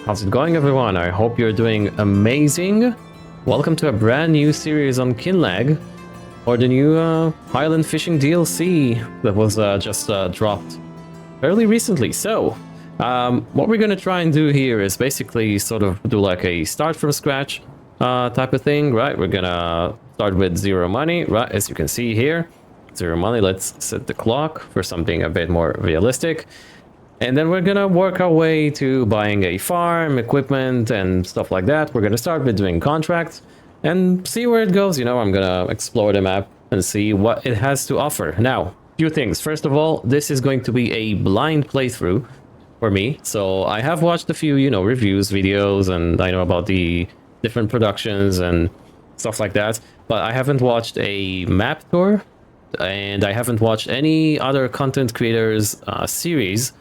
How's it going, everyone? I hope you're doing amazing. Welcome to a brand new series on Kinlaig, or the new Highland Fishing DLC that was just dropped fairly recently. So, what we're gonna try and do here is basically sort of do like a start from scratch type of thing, right? We're gonna start with 0 money, right? As you can see here, 0 money. Let's set the clock for something a bit more realistic. And then we're gonna work our way to buying a farm, equipment, and stuff like that. We're gonna start with doing contracts and see where it goes. You know, I'm gonna explore the map and see what it has to offer. Now, few things. First of all, this is going to be a blind playthrough for me. So I have watched a few, you know, reviews, videos, and I know about the different productions and stuff like that. But I haven't watched a map tour, and I haven't watched any other content creators series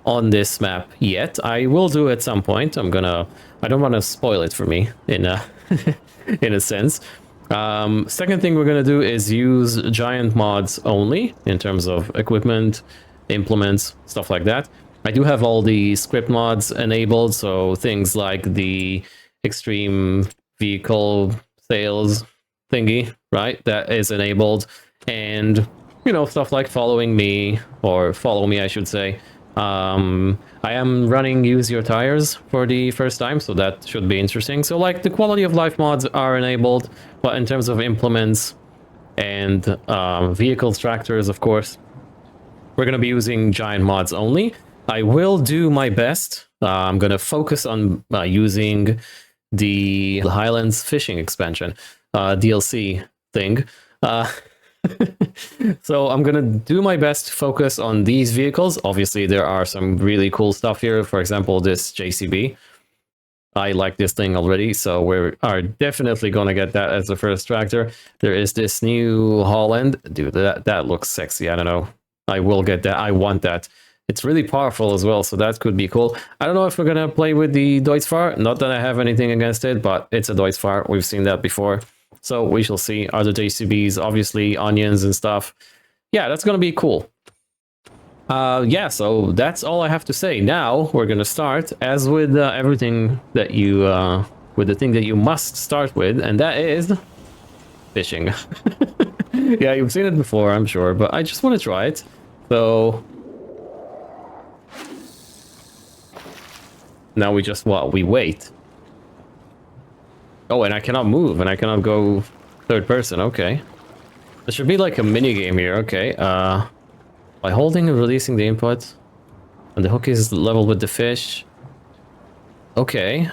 on this map yet. I will do at some point. I don't want to spoil it for me in a in a sense. Second thing we're gonna do is use giant mods only in terms of equipment, implements, stuff like that. I do have all the script mods enabled, so things like the extreme vehicle sales thingy, right? That is enabled, and you know, stuff like following me, or follow me I should say. I am running use your tires for the first time, so that should be interesting. So like the quality of life mods are enabled, but in terms of implements and vehicles, tractors, of course, we're going to be using giant mods only. I will do my best. I'm going to focus on using the Highlands Fishing Expansion DLC thing. So I'm gonna do my best to focus on these vehicles. Obviously, there are some really cool stuff here. For example, this JCB. I like this thing already, so we are definitely gonna get that as the first tractor. There is this new Holland. Dude, that looks sexy. I don't know. I will get that. I want that. It's really powerful as well, so that could be cool. I don't know if we're gonna play with the Deutzfahr. Not that I have anything against it, but it's a Deutzfahr. We've seen that before. So we shall see. Other JCBs, obviously onions and stuff. Yeah, that's gonna be cool. Yeah, so that's all I have to say. Now we're gonna start, as with everything that you, with the thing that you must start with, and that is fishing. Yeah, you've seen it before, I'm sure, but I just want to try it. So now we just we wait. Oh, and I cannot move, and I cannot go third person. Okay. There should be like a mini game here. Okay. By holding and releasing the input, and the hook is level with the fish. Okay.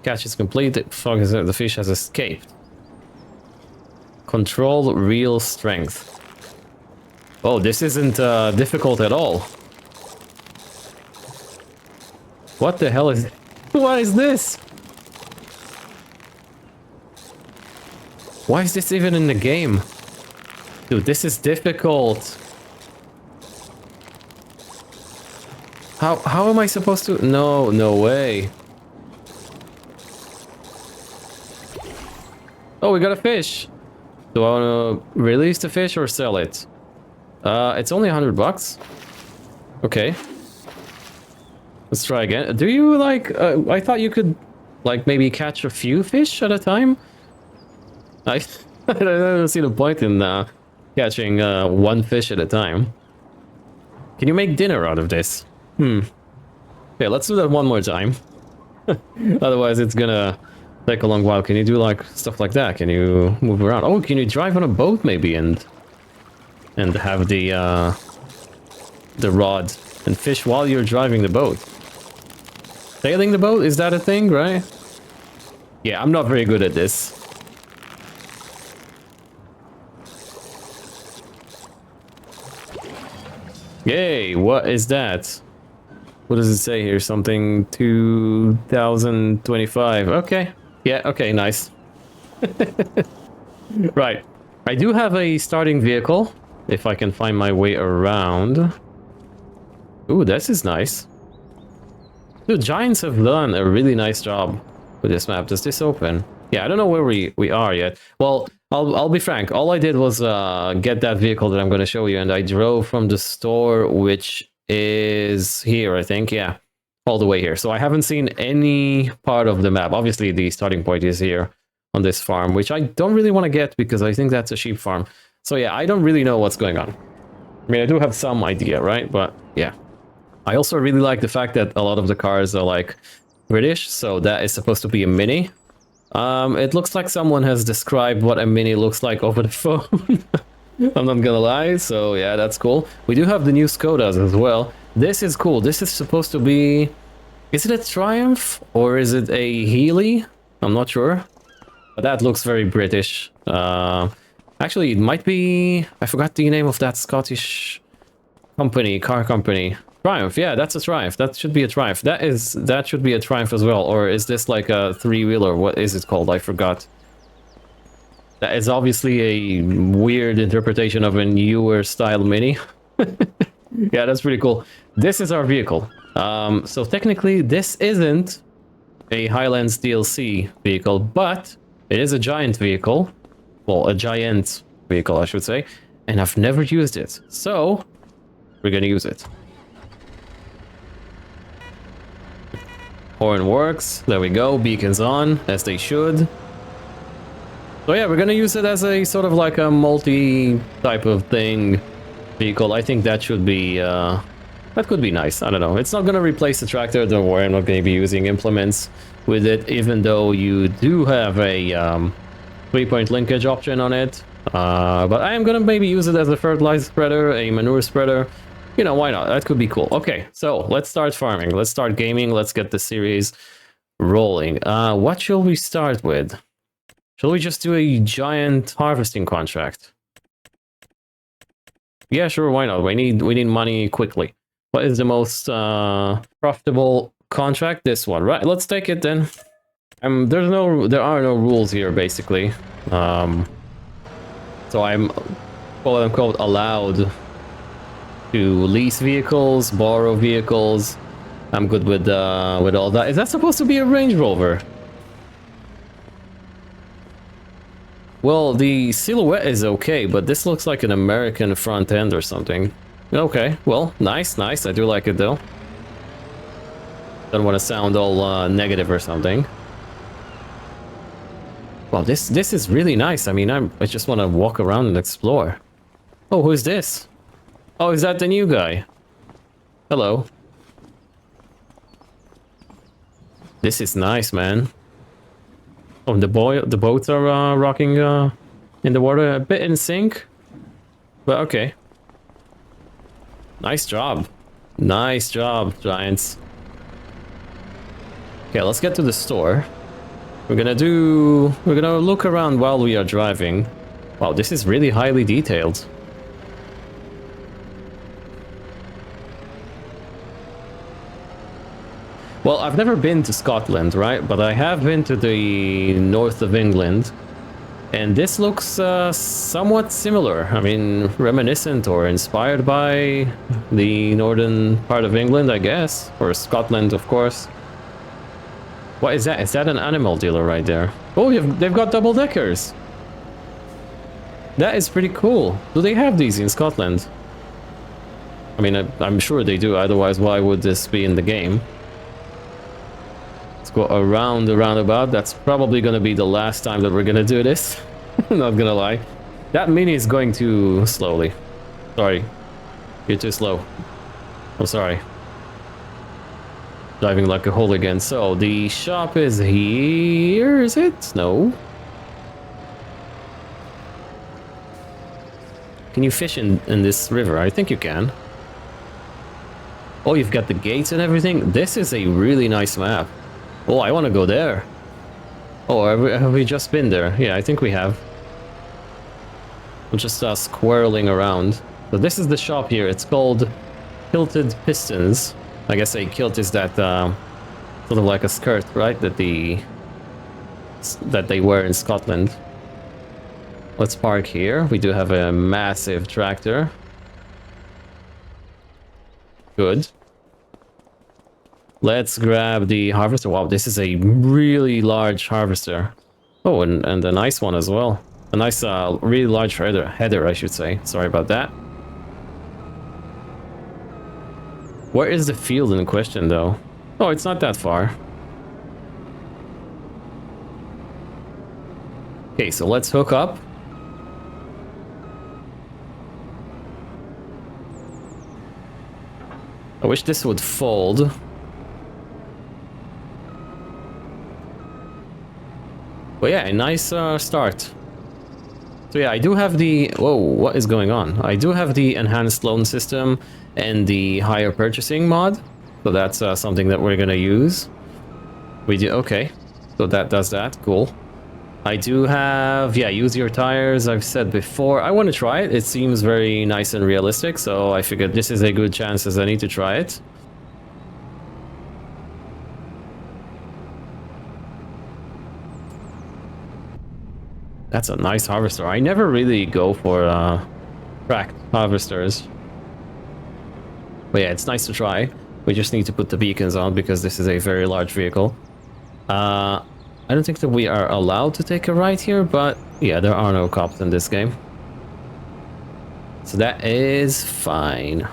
Catch is complete. The fish has escaped. Control real strength. Oh, this isn't difficult at all. What the hell is... What is this? Why is this even in the game? Dude, this is difficult. How am I supposed to... No way. Oh, we got a fish. Do I want to release the fish or sell it? It's only $100. Okay. Let's try again. Do you like... I thought you could like maybe catch a few fish at a time? I don't see the point in catching one fish at a time. Can you make dinner out of this? Okay, let's do that one more time. Otherwise, it's gonna take a long while. Can you do like stuff like that? Can you move around? Oh, can you drive on a boat maybe and have the rod and fish while you're driving the boat? Sailing the boat, is that a thing, right? Yeah, I'm not very good at this. Yay, what is that? What does it say here? Something 2025. Okay. Yeah, okay, nice. Right. I do have a starting vehicle, if I can find my way around. Ooh, this is nice. Dude, Giants have done a really nice job with this map. Does this open? Yeah, I don't know where we are yet. Well, I'll be frank. All I did was get that vehicle that I'm going to show you, and I drove from the store, which is here, I think. Yeah, all the way here. So I haven't seen any part of the map. Obviously, the starting point is here on this farm, which I don't really want to get because I think that's a sheep farm. So yeah, I don't really know what's going on. I mean, I do have some idea, right? But yeah. I also really like the fact that a lot of the cars are like British, so that is supposed to be a Mini. It looks like someone has described what a Mini looks like over the phone. I'm not gonna lie, so yeah, that's cool. We do have the new Skodas as well. This is cool. This is supposed to be... Is it a Triumph or is it a Healy? I'm not sure. But that looks very British. Actually, it might be... I forgot the name of that Scottish company, car company. Triumph, yeah, that's a Triumph. That should be a Triumph. That should be a Triumph as well. Or is this like a three-wheeler? What is it called? I forgot. That is obviously a weird interpretation of a newer style Mini. Yeah, that's pretty cool. This is our vehicle. So technically, this isn't a Highlands DLC vehicle, but it is a giant vehicle. Well, a giant vehicle, I should say. And I've never used it. So, we're gonna use it. Horn works. There we go. Beacons on, as they should. So yeah, we're gonna use it as a sort of like a multi type of thing vehicle. I think that should be that could be nice. I don't know. It's not gonna replace the tractor. Don't worry, I'm not gonna be using implements with it, even though you do have a 3-point linkage option on it. But I am gonna maybe use it as a fertilizer spreader, a manure spreader. You know, why not? That could be cool. Okay, so let's start farming. Let's start gaming. Let's get the series rolling. What shall we start with? Shall we just do a giant harvesting contract? Yeah, sure, why not? We need money quickly. What is the most profitable contract? This one, right? Let's take it then. There are no rules here basically. So I'm quote unquote allowed to lease vehicles, borrow vehicles. I'm good with all that. Is that supposed to be a Range Rover? Well, the silhouette is okay, but this looks like an American front end or something. Okay, well, nice. I do like it though. Don't want to sound all negative or something. Well, this is really nice. I mean, I just want to walk around and explore. Oh, who's this? Oh, is that the new guy? Hello. This is nice, man. Oh, the boats are rocking in the water, a bit in sync. But okay. Nice job. Nice job, Giants. Okay, let's get to the store. We're gonna look around while we are driving. Wow, this is really highly detailed. Well, I've never been to Scotland, right? But I have been to the north of England. And this looks somewhat similar. I mean, reminiscent or inspired by the northern part of England, I guess. Or Scotland, of course. What is that? Is that an animal dealer right there? Oh, they've got double-deckers. That is pretty cool. Do they have these in Scotland? I mean, I'm sure they do. Otherwise, why would this be in the game? Go around the roundabout. That's probably gonna be the last time that we're gonna do this. I'm not gonna lie. That Mini is going too slowly. Sorry. You're too slow. I'm sorry. Driving like a hooligan. So, the shop is here, is it? No. Can you fish in this river? I think you can. Oh, you've got the gates and everything? This is a really nice map. Oh, I want to go there. Oh, have we just been there? Yeah, I think we have. We're just squirreling around. So this is the shop here. It's called Kilted Pistons. I guess a kilt is that sort of like a skirt, right? That they wear in Scotland. Let's park here. We do have a massive tractor. Good. Let's grab the harvester. Wow, this is a really large harvester. Oh, and a nice one as well. A nice, really large header, I should say. Sorry about that. Where is the field in question, though? Oh, it's not that far. Okay, so let's hook up. I wish this would fold. But yeah, a nice start. So yeah, I do have the... Whoa, what is going on? I do have the enhanced loan system and the higher purchasing mod. So that's something that we're gonna use. We do... Okay. So that does that. Cool. I do have... Yeah, use your tires. I've said before. I want to try it. It seems very nice and realistic. So I figured this is a good chance as I need to try it. That's a nice harvester. I never really go for tracked harvesters. But yeah, it's nice to try. We just need to put the beacons on because this is a very large vehicle. I don't think that we are allowed to take a right here, but yeah, there are no cops in this game. So that is fine.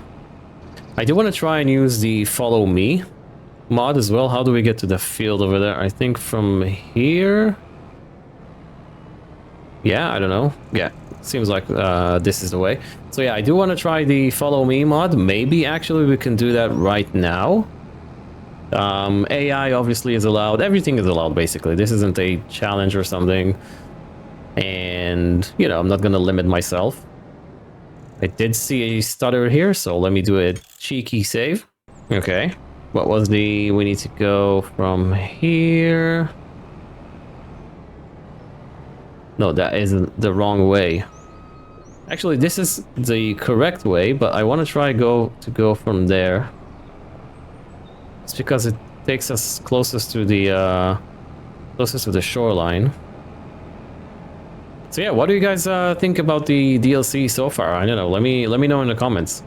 I do want to try and use the follow me mod as well. How do we get to the field over there? I think from here... Yeah, I don't know. Yeah, seems like this is the way. So yeah, I do want to try the follow me mod. Maybe actually we can do that right now. AI obviously is allowed. Everything is allowed basically. This isn't a challenge or something. And, you know, I'm not going to limit myself. I did see a stutter here, so let me do a cheeky save. Okay. What was the... We need to go from here... No, that is the wrong way. Actually, this is the correct way, but I want to try to go from there. It's because it takes us closest to the shoreline. So yeah, what do you guys think about the DLC so far? I don't know. Let me know in the comments.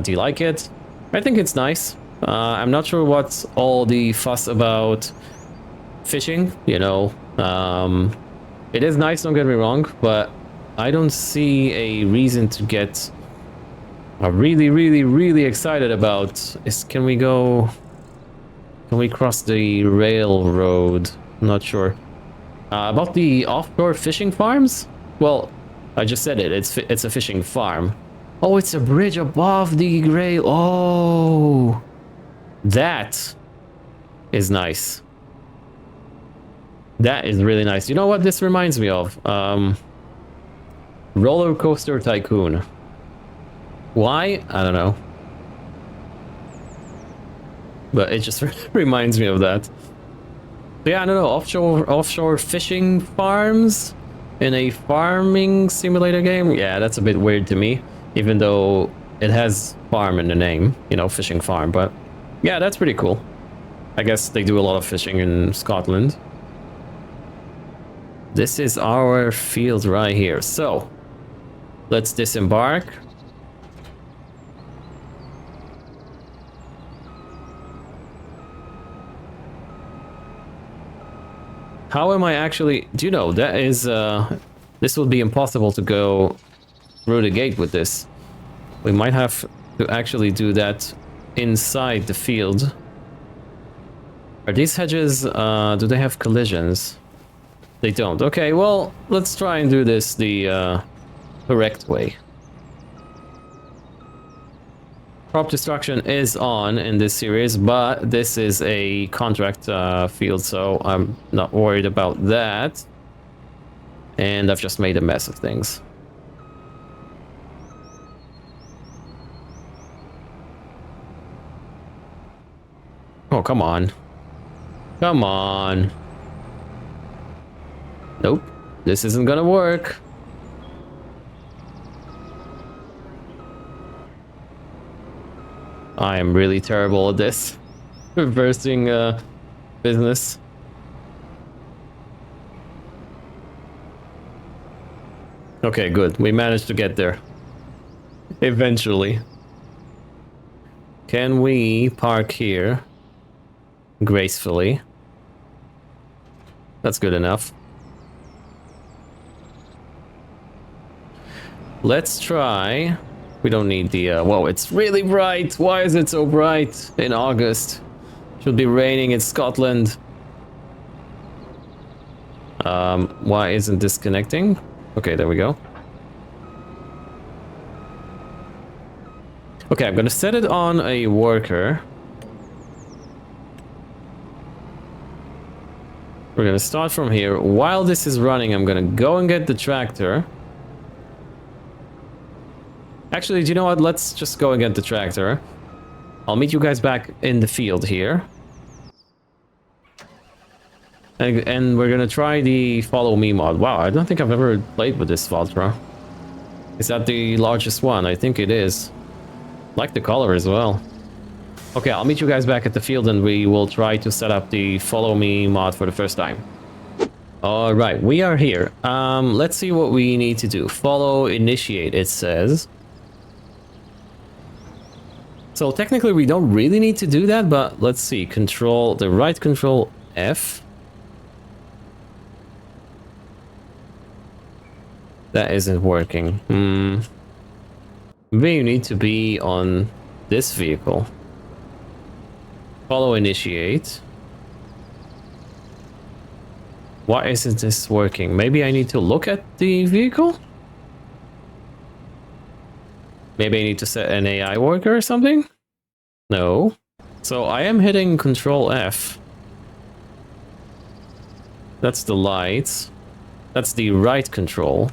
Do you like it? I think it's nice. I'm not sure what's all the fuss about fishing. You know. It is nice, don't get me wrong, but I don't see a reason to get really excited about can we cross the railroad? I'm not sure. About the offshore fishing farms? Well, I just said it. It's a fishing farm. Oh, it's a bridge above the rail. Oh, that is nice. That is really nice. You know what this reminds me of? Roller Coaster Tycoon. Why? I don't know. But it just reminds me of that. But yeah, I don't know. Offshore fishing farms in a farming simulator game? Yeah, that's a bit weird to me. Even though it has farm in the name. You know, fishing farm. But yeah, that's pretty cool. I guess they do a lot of fishing in Scotland. This is our field right here. So, let's disembark. How am I actually... Do you know, that is... this would be impossible to go through the gate with this. We might have to actually do that inside the field. Are these hedges... do they have collisions? They don't. Okay, well, let's try and do this the correct way. Crop destruction is on in this series, but this is a contract field, so I'm not worried about that. And I've just made a mess of things. Oh, come on. Come on. Nope, this isn't gonna work. I am really terrible at this. Reversing business. Okay, good. We managed to get there. Eventually. Can we park here gracefully? That's good enough. let's try. We don't need the, whoa, it's really bright. Why is it so bright in August? Should be raining in Scotland. Why isn't this connecting? Okay, there we go. Okay, I'm gonna set it on a worker. We're gonna start from here. While this is running, I'm gonna go and get the tractor. Actually, do you know what? Let's just go and get the tractor. I'll meet you guys back in the field here. And we're gonna try the follow me mod. Wow, I don't think I've ever played with this Valtra. Is that the largest one? I think it is. Like the color as well. Okay, I'll meet you guys back at the field and we will try to set up the follow me mod for the first time. All right, we are here. Let's see what we need to do. Follow initiate, it says. So technically we don't really need to do that, but let's see. Control, the right control F. That isn't working. Maybe you need to be on this vehicle. Follow initiate. Why isn't this working? Maybe I need to look at the vehicle? Maybe I need to set an AI worker or something? No. So I am hitting Control F. That's the lights. That's the right control.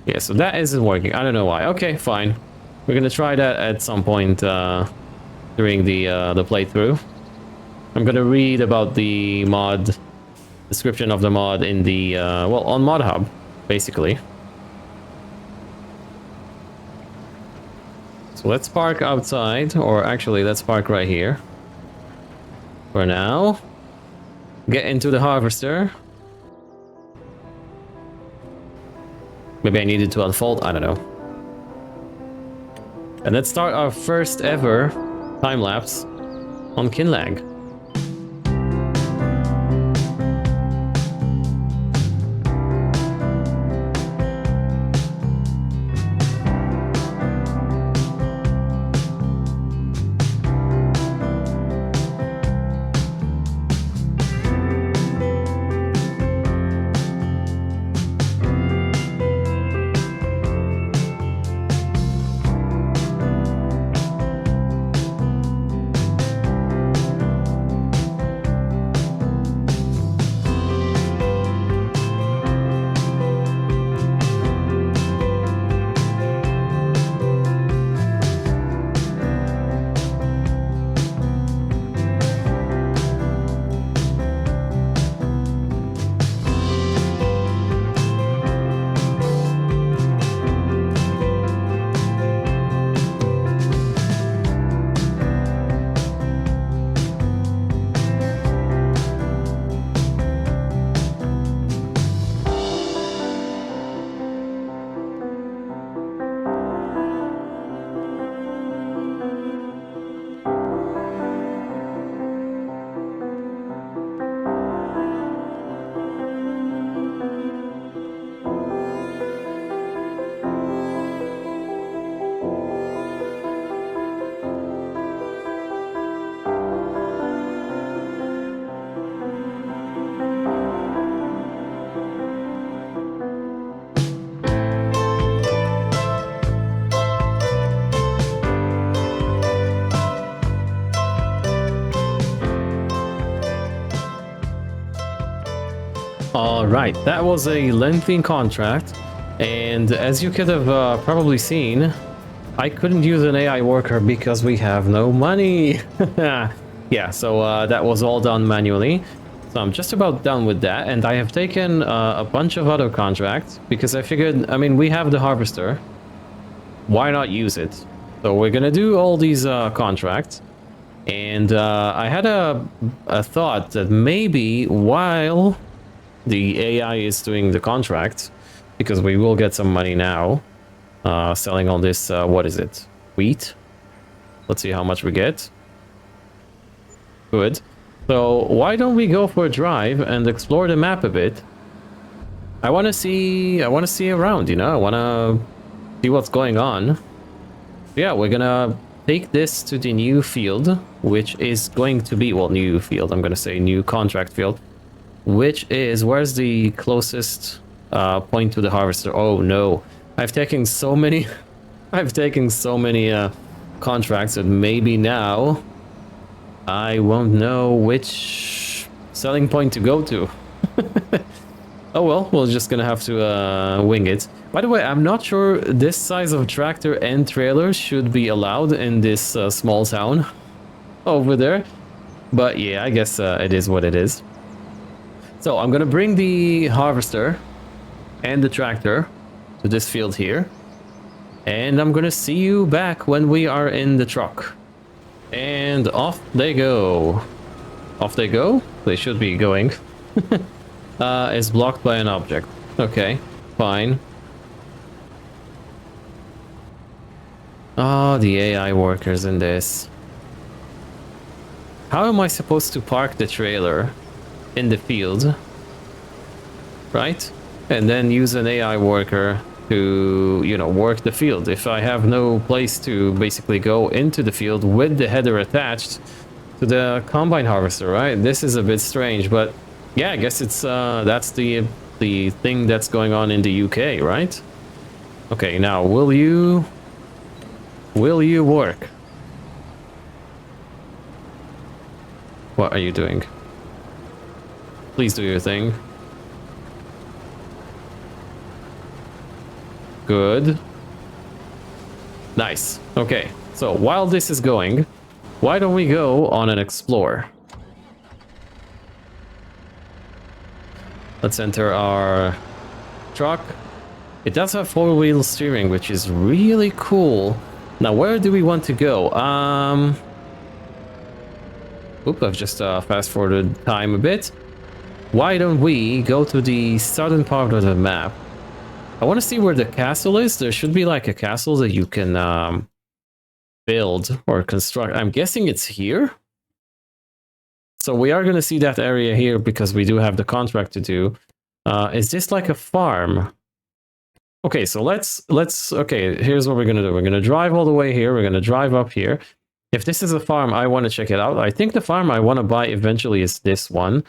Yeah, so that isn't working. I don't know why. Okay, fine. We're gonna try that at some point during the playthrough. I'm gonna read about the mod, description of the mod in the, well, on ModHub, basically. So let's park outside, or actually let's park right here. For now. Get into the harvester. Maybe I needed to unfold, I don't know. And let's start our first ever time-lapse on Kinlaig. Alright, that was a lengthy contract, and as you could have probably seen, I couldn't use an AI worker because we have no money. Yeah, so that was all done manually. So I'm just about done with that, and I have taken a bunch of other contracts because I figured, I mean, we have the harvester. Why not use it? So we're gonna do all these contracts, and I had a thought that maybe while the AI is doing the contract, because we will get some money now, selling all this, what is it? Wheat? Let's see how much we get. Good. So why don't we go for a drive and explore the map a bit? I want to see around, you know. I want to see what's going on. Yeah, we're gonna take this to the new field, which is going to be, well, new field, I'm gonna say new contract field, which is, where's the closest point to the harvester? Oh no, I've taken so many, I've taken so many contracts that maybe now I won't know which selling point to go to. Oh well, we're just gonna have to wing it. By the way, I'm not sure this size of tractor and trailer should be allowed in this small town over there. But yeah, I guess it is what it is. So I'm gonna bring the harvester and the tractor to this field here. And I'm gonna see you back when we are in the truck. And off they go. Off they go? They should be going. Is blocked by an object. Okay, fine. Oh, the AI workers in this. How am I supposed to park the trailer in the field? Right? And then use an AI worker to, you know, work the field. If I have no place to basically go into the field with the header attached to the combine harvester, right? This is a bit strange, but yeah, I guess it's that's the thing that's going on in the UK, right? Okay, now will you work? What are you doing? Please do your thing. Good. Nice. Okay, so while this is going, why don't we go on an explore? Let's enter our truck. It does have four-wheel steering, which is really cool. Now, where do we want to go? Oop, I've just fast-forwarded time a bit. Why don't we go to the southern part of the map? I want to see where the castle is. There should be like a castle that you can build or construct. I'm guessing it's here. So we are going to see that area here because we do have the contract to do. Is this like a farm? Okay, so let's okay, here's what we're going to do. We're going to drive all the way here. We're going to drive up here. If this is a farm, I want to check it out. I think the farm I want to buy eventually is this one.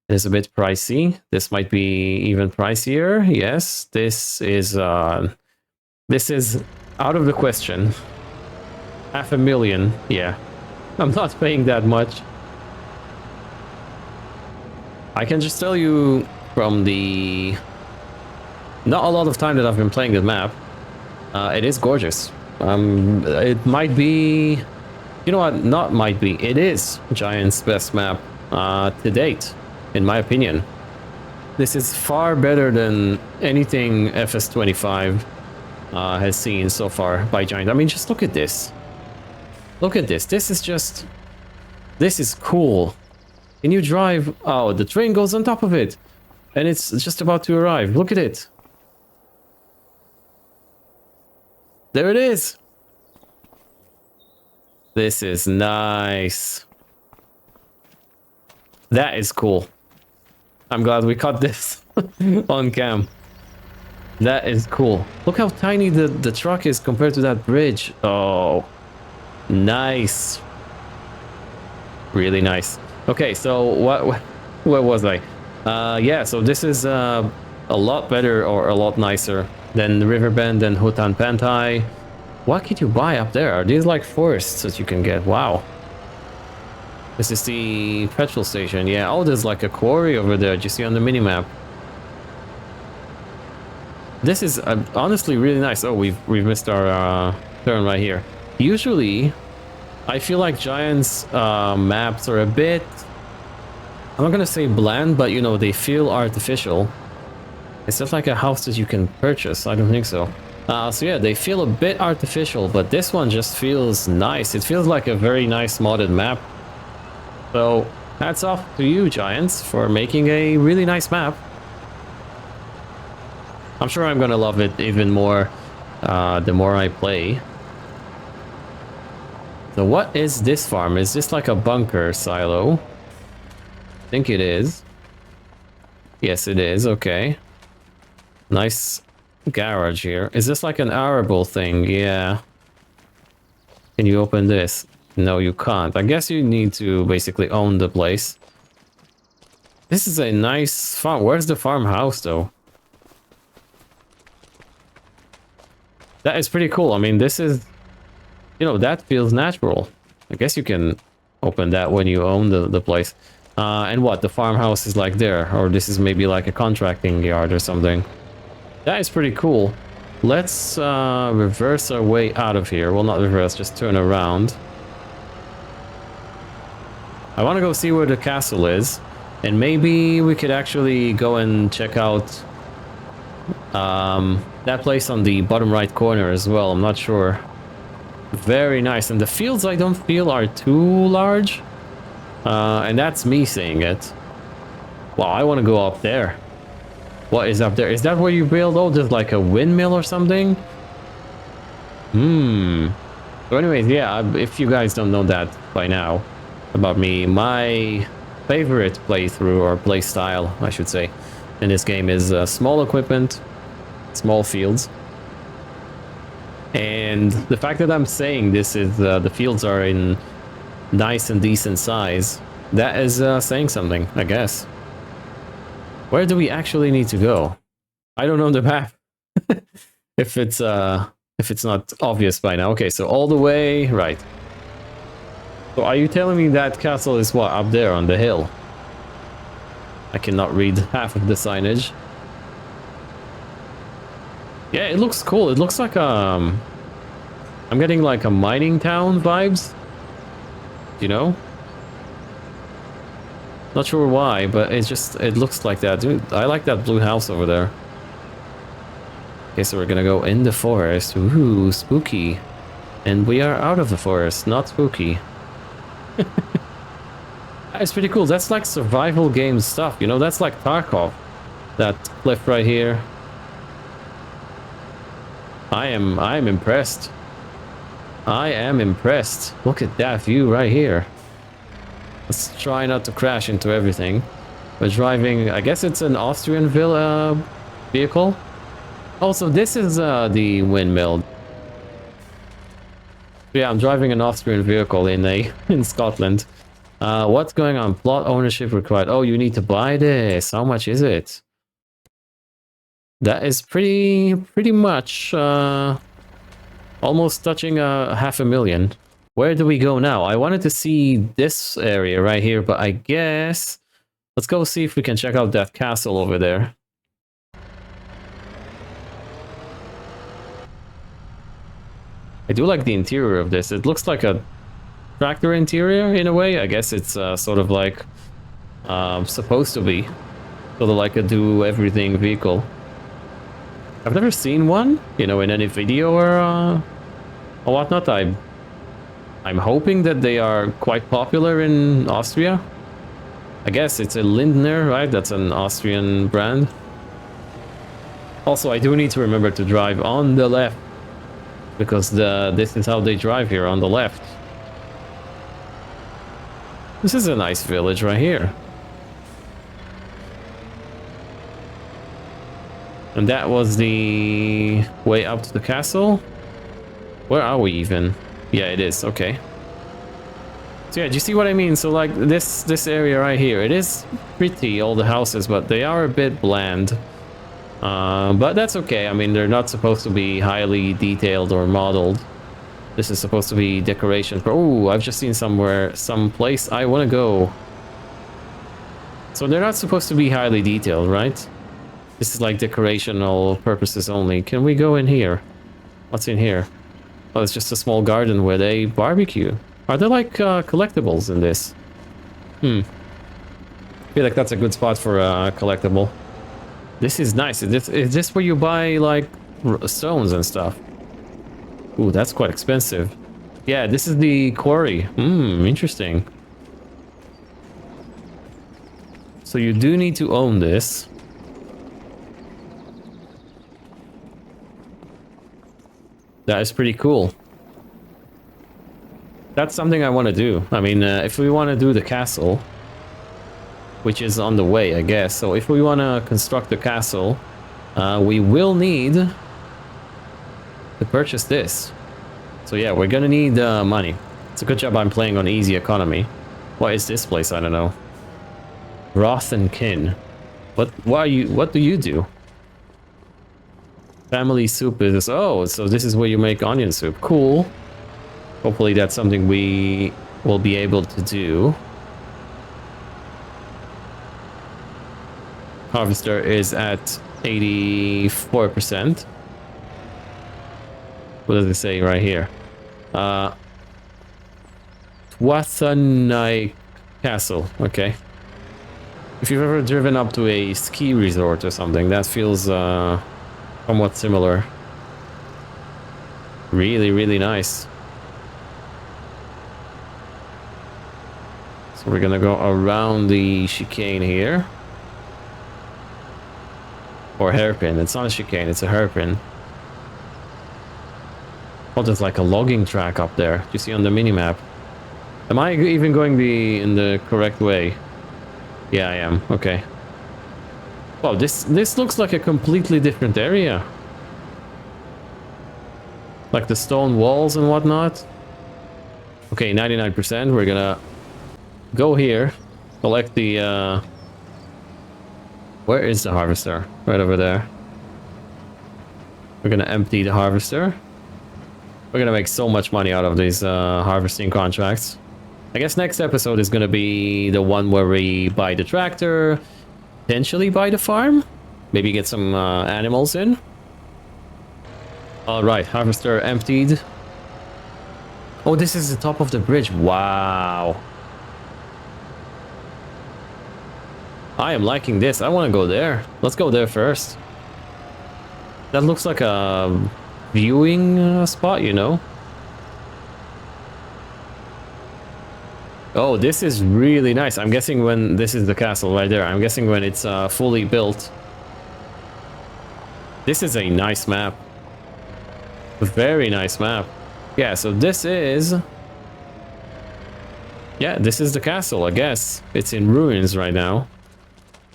It is a bit pricey. This might be even pricier. Yes, this is out of the question. 500,000. Yeah. I'm not paying that much. I can just tell you from the not a lot of time that I've been playing the map, it is gorgeous. It might be, you know what, not might be, it is Giant's best map to date, in my opinion. This is far better than anything FS25 has seen so far by Giant. I mean, just look at this. Look at this. This is cool. Can you drive? Oh, the train goes on top of it. And it's just about to arrive. Look at it. There it is. This is nice. That is cool. I'm glad we caught this on cam. That is cool. Look how tiny the truck is compared to that bridge. Oh, nice. Really nice. Okay, so where was I? Yeah, so this is a lot better or a lot nicer than the Riverbend and Hutan Pantai. What could you buy up there? Are these like forests that you can get? Wow. This is the petrol station. Yeah, oh, there's like a quarry over there. Do you see on the minimap? This is honestly really nice. Oh, we've missed our turn right here. Usually, I feel like Giant's maps are a bit, I'm not gonna say bland, but you know, they feel artificial. It's not like a house that you can purchase. I don't think so. So yeah, they feel a bit artificial, but this one just feels nice. It feels like a very nice modded map. So hats off to you, Giants, for making a really nice map. I'm sure I'm gonna love it even more the more I play. So what is this farm? Is this like a bunker silo? I think it is. Yes, it is. Okay. Nice garage here. Is this like an arable thing? Yeah. Can you open this? No, you can't. I guess you need to basically own the place. This is a nice farm. Where's the farmhouse, though? That is pretty cool. I mean, this is... You know, that feels natural. I guess you can open that when you own the place. And what? The farmhouse is like there. Or this is maybe like a contracting yard or something. That is pretty cool. Let's reverse our way out of here. Well, not reverse, just turn around. I want to go see where the castle is. And maybe we could actually go and check out that place on the bottom right corner as well. I'm not sure. Very nice. And the fields I don't feel are too large. And that's me saying it. Wow, I want to go up there. What is up there? Is that where you build? Oh, there's like a windmill or something? So anyways, yeah, if you guys don't know that by now about me, my favorite playthrough, or play style, I should say, in this game is small equipment, small fields. And the fact that I'm saying this is the fields are in nice and decent size, that is saying something, I guess. Where do we actually need to go? I don't know the map. if it's not obvious by now. Okay, so all the way right. So are you telling me that castle is what, up there on the hill? I cannot read half of the signage. Yeah, it looks cool. It looks like I'm getting like a mining town vibes. You know? Not sure why, but it looks like that. Dude, I like that blue house over there. Okay, so we're gonna go in the forest. Ooh, spooky. And we are out of the forest, not spooky. It's pretty cool. That's like survival game stuff, you know? That's like Tarkov. That cliff right here. I am impressed. I am impressed. Look at that view right here. Let's try not to crash into everything. We're driving, I guess it's an Austrian vehicle. Also, this is the windmill. Yeah, I'm driving an Austrian vehicle in Scotland. What's going on? Plot ownership required. Oh, you need to buy this. How much is it? That is pretty much almost touching 500,000. Where do we go now? I wanted to see this area right here, but I guess let's go see if we can check out that castle over there. I do like the interior of this. It looks like a tractor interior in a way. I guess it's sort of like supposed to be sort of like a do-everything vehicle. I've never seen one, you know, in any video or whatnot. I'm hoping that they are quite popular in Austria. I guess it's a Lindner, right? That's an Austrian brand. Also, I do need to remember to drive on the left, because this is how they drive here, on the left. This is a nice village right here. And that was the way up to the castle. Where are we even? Yeah, it is. Okay. So yeah, do you see what I mean? So like this area right here, it is pretty, all the houses, but they are a bit bland. But that's okay. I mean, they're not supposed to be highly detailed or modeled. This is supposed to be decoration. Oh, I've just seen some place I want to go. So they're not supposed to be highly detailed, right? This is like decorational purposes only. Can we go in here? What's in here? Oh, it's just a small garden where they barbecue. Are there like collectibles in this? I feel like that's a good spot for a collectible. This is nice. Is this where you buy like stones and stuff? Ooh, that's quite expensive. Yeah, this is the quarry. Interesting. So you do need to own this. That is pretty cool. That's something I want to do. I mean, if we want to do the castle, which is on the way, I guess. So if we want to construct the castle, we will need to purchase this. So yeah, we're gonna need money. It's a good job I'm playing on easy economy. What is this place? I don't know. Broth and kin. What do you do? Family soup is... Oh, so this is where you make onion soup. Cool. Hopefully that's something we will be able to do. Harvester is at 84%. What does it say right here? Twathanai Castle. Okay. If you've ever driven up to a ski resort or something, that feels somewhat similar. Really, really nice. So we're gonna go around the chicane here. Or hairpin. It's not a chicane, it's a hairpin. Oh, there's like a logging track up there. Do you see on the minimap? Am I even going in the correct way? Yeah, I am. Okay. Wow, this looks like a completely different area. Like the stone walls and whatnot. Okay, 99%. We're gonna go here. Collect the... Where is the harvester? Right over there. We're gonna empty the harvester. We're gonna make so much money out of these harvesting contracts. I guess next episode is gonna be the one where we buy the tractor, potentially buy the farm, maybe get some animals in. All right, harvester emptied. Oh, this is the top of the bridge. Wow. I am liking this. I want to go there. Let's go there first. That looks like a viewing spot, you know. Oh, this is really nice. I'm guessing when this is the castle right there. I'm guessing when it's fully built. This is a nice map. A very nice map. Yeah, so this is... Yeah, this is the castle, I guess. It's in ruins right now.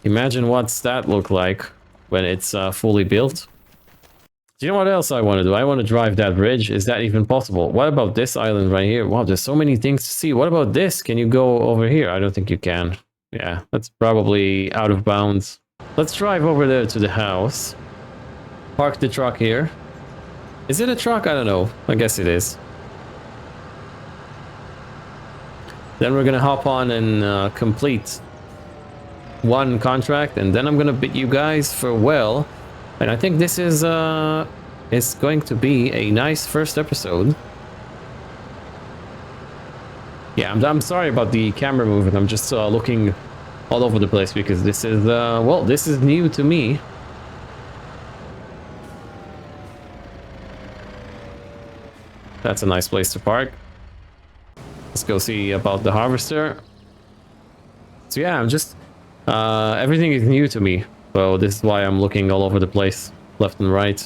Imagine what's that look like when it's fully built. Do you know what else I want to do? I want to drive that bridge. Is that even possible? What about this island right here? Wow, there's so many things to see. What about this? Can you go over here? I don't think you can. Yeah, that's probably out of bounds. Let's drive over there to the house. Park the truck here. Is it a truck? I don't know. I guess it is. Then we're gonna hop on and complete one contract, and then I'm gonna bid you guys farewell. And I think this is going to be a nice first episode. Yeah, I'm sorry about the camera movement. I'm just looking all over the place because this is well, this is new to me. That's a nice place to park. Let's go see about the harvester. So yeah, I'm just everything is new to me. So this is why I'm looking all over the place, left and right.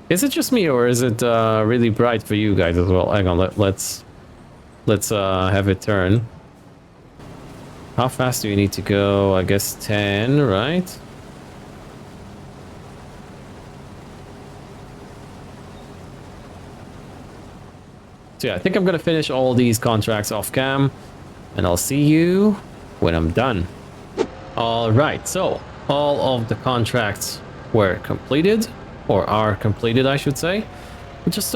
Is it just me, or is it really bright for you guys as well? Hang on, let's have it turn. How fast do you need to go? I guess 10, right? So yeah, I think I'm gonna finish all these contracts off cam, and I'll see you when I'm done. Alright, so all of the contracts were completed, or are completed I should say. I'm just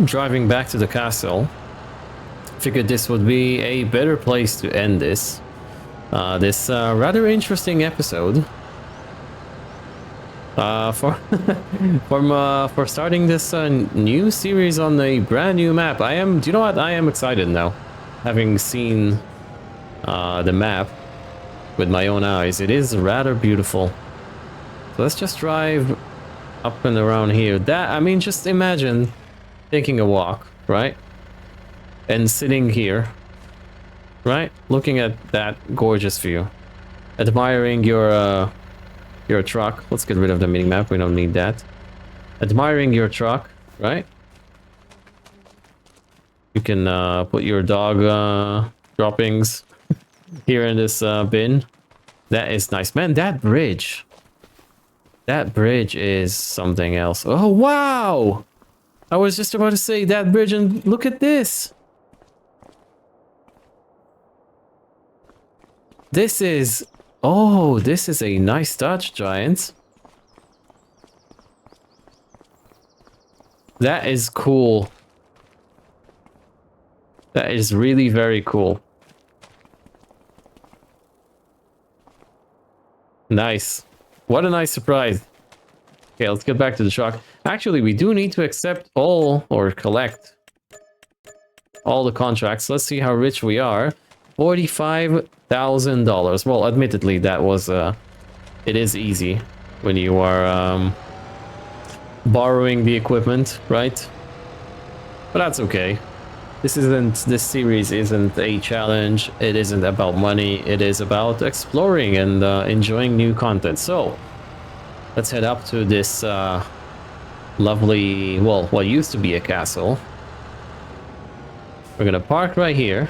driving back to the castle. Figured this would be a better place to end this. This rather interesting episode. For starting this new series on a brand new map. Do you know what? I am excited now. Having seen the map with my own eyes, it is rather beautiful. So let's just drive up and around here. I mean, just imagine taking a walk, right? And sitting here, right? Looking at that gorgeous view. Admiring your truck. Let's get rid of the mini-map, we don't need that. Admiring your truck, right? You can put your dog droppings here in this bin. That is nice. Man, that bridge. That bridge is something else. Oh, wow! I was just about to say that bridge, and look at this! This is... Oh, this is a nice touch, Giants. That is cool. That is really very cool. Nice. What a nice surprise. Okay, let's get back to the truck. Actually, we do need to accept all or collect all the contracts. Let's see how rich we are. $45,000. Well, admittedly, that was it is easy when you are borrowing the equipment, right? But that's okay. This series isn't a challenge. It isn't about money. It is about exploring and enjoying new content. So let's head up to this lovely, well, what used to be a castle. We're gonna park right here.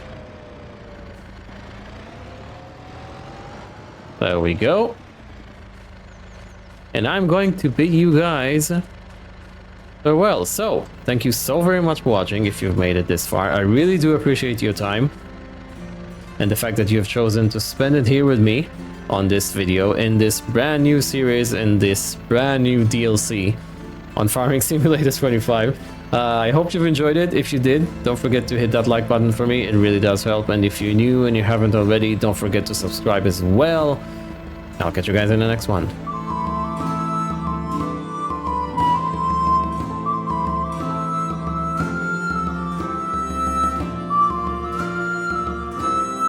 There we go. And I'm going to bid you guys farewell. So, thank you so very much for watching if you've made it this far. I really do appreciate your time and the fact that you have chosen to spend it here with me on this video in this brand new series, in this brand new DLC on Farming Simulator 25. I hope you've enjoyed it. If you did, don't forget to hit that like button for me. It really does help. And if you're new and you haven't already, don't forget to subscribe as well. I'll catch you guys in the next one.